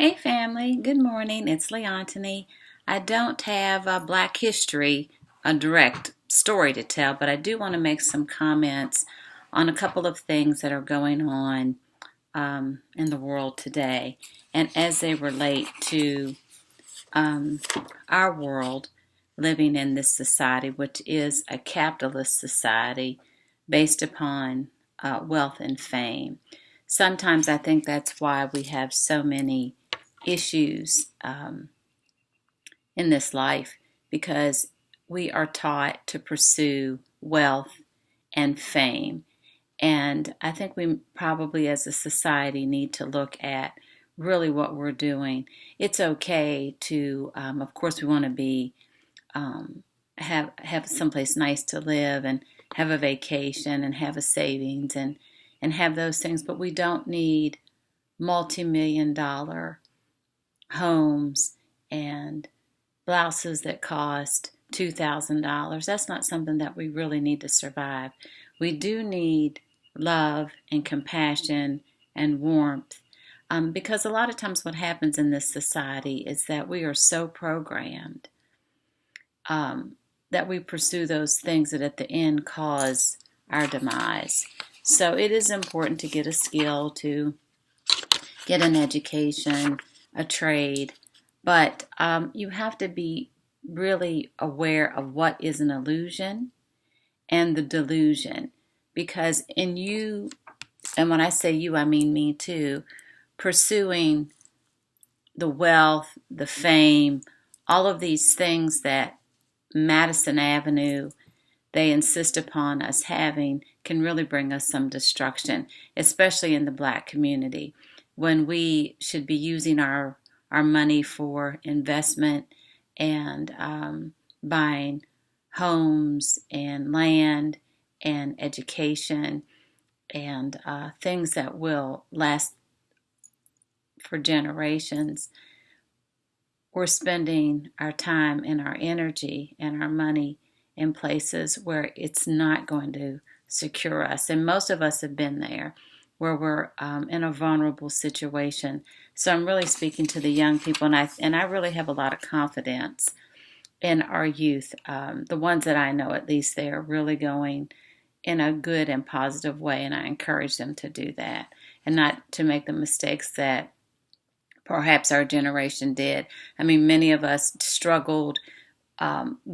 Hey family, good morning. It's Leontini. I don't have a Black History, a direct story to tell, but I do want to make some comments on a couple of things that are going on in the world today, and as they relate to um, our world living in this society, which is a capitalist society based upon wealth and fame. Sometimes I think that's why we have so many issues in this life because we are taught to pursue wealth and fame. And I think we probably as a society need to look at really what we're doing. It's okay to, of course, we want to be have someplace nice to live and have a vacation and have a savings and have those things, but we don't need multi-million dollar homes and blouses that cost $2,000. That's not something that we really need to survive. We do need love and compassion and warmth because a lot of times what happens in this society is that we are so programmed that we pursue those things that at the end cause our demise. So it is important to get a skill, to get an education, a trade, but you have to be really aware of what is an illusion and the delusion. Because in you, and when I say you, I mean me too, pursuing the wealth, the fame, all of these things that Madison Avenue they insist upon us having can really bring us some destruction, especially in the Black community, when we should be using our money for investment and buying homes and land and education and things that will last for generations. We're spending our time and our energy and our money in places where it's not going to secure us. And most of us have been there where we're in a vulnerable situation. So I'm really speaking to the young people, and I really have a lot of confidence in our youth. The ones that I know, at least, they are really going in a good and positive way, and I encourage them to do that and not to make the mistakes that perhaps our generation did. I mean, many of us struggled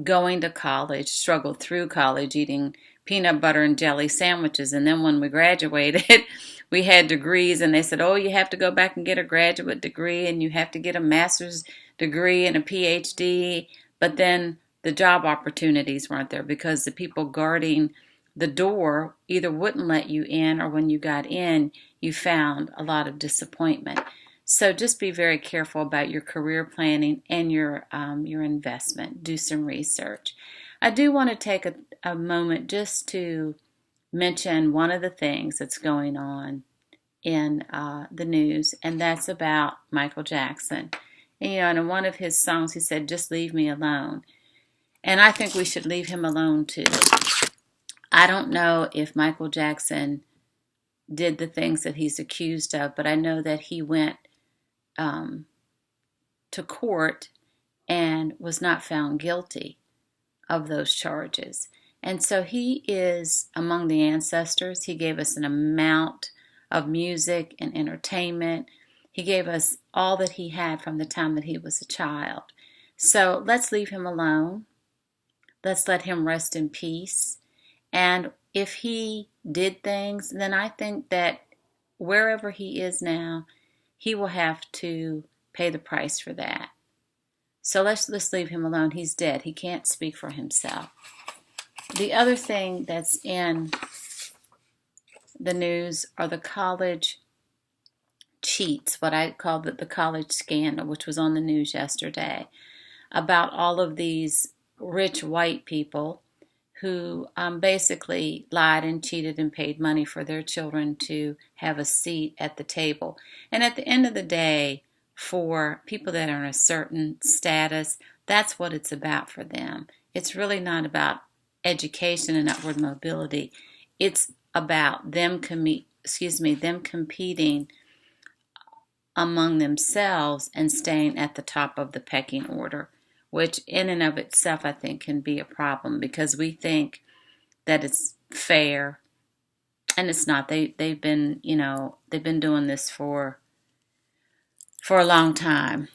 going to college, struggled through college, eating peanut butter and jelly sandwiches. And then when we graduated, we had degrees, and they said, oh, you have to go back and get a graduate degree, and you have to get a master's degree and a PhD. But then the job opportunities weren't there because the people guarding the door either wouldn't let you in, or when you got in, you found a lot of disappointment. So just be very careful about your career planning and your investment. Do some research. I do want to take a moment just to mention one of the things that's going on in the news, and that's about Michael Jackson. And, and in one of his songs, he said, "Just leave me alone." And I think we should leave him alone too. I don't know if Michael Jackson did the things that he's accused of, but I know that he went to court and was not found guilty of those charges. And so he is among the ancestors. He gave us an amount of music and entertainment. He gave us all that he had from the time that he was a child. So let's leave him alone. Let's let him rest in peace. And if he did things, then I think that wherever he is now, he will have to pay the price for that. So let's leave him alone. He's dead. He can't speak for himself. The other thing that's in the news are the college cheats, what I call the college scandal, which was on the news yesterday, about all of these rich white people who basically lied and cheated and paid money for their children to have a seat at the table. And at the end of the day, for people that are in a certain status, that's what it's about for them. It's really not about education and upward mobility. It's about them competing among themselves and staying at the top of the pecking order, which in and of itself I think can be a problem because we think that it's fair, and it's not. They've been doing this for a long time.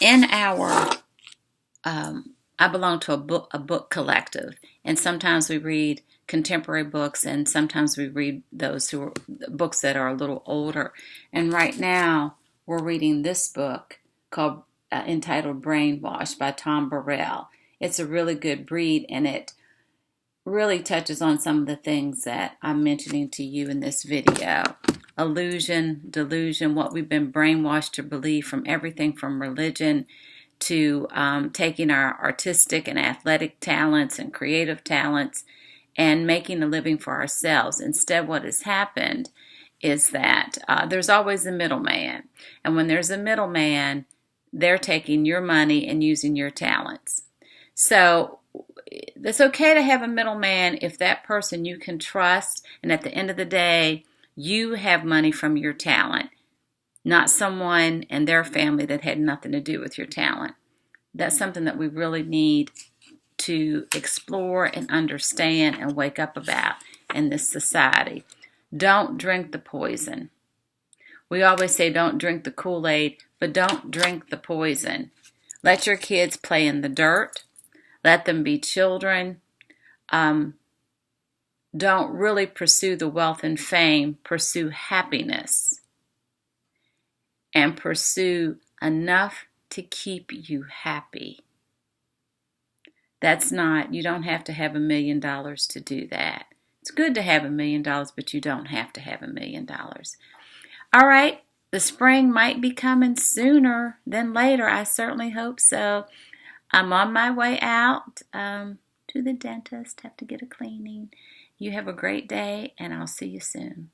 In our I belong to a book collective, and sometimes we read contemporary books, and sometimes we read those who are books that are a little older. And right now, we're reading this book called entitled "Brainwashed" by Tom Burrell. It's a really good read, and it really touches on some of the things that I'm mentioning to you in this video. Illusion, delusion, what we've been brainwashed to believe, from everything from religion to taking our artistic and athletic talents and creative talents and making a living for ourselves. Instead, what has happened is that there's always a middleman. And when there's a middleman, they're taking your money and using your talents. So it's okay to have a middleman if that person you can trust, and at the end of the day, you have money from your talent, not someone and their family that had nothing to do with your talent. That's something that we really need to explore and understand and wake up about in this society. Don't drink the poison. We always say don't drink the Kool-Aid, but don't drink the poison. Let your kids play in the dirt. Let them be children. Don't really pursue the wealth and fame. Pursue happiness. And pursue enough to keep you happy. You don't have to have $1 million to do that. It's good to have $1 million, but you don't have to have $1 million. All right, the spring might be coming sooner than later. I certainly hope so. I'm on my way out to the dentist, have to get a cleaning. You have a great day, and I'll see you soon.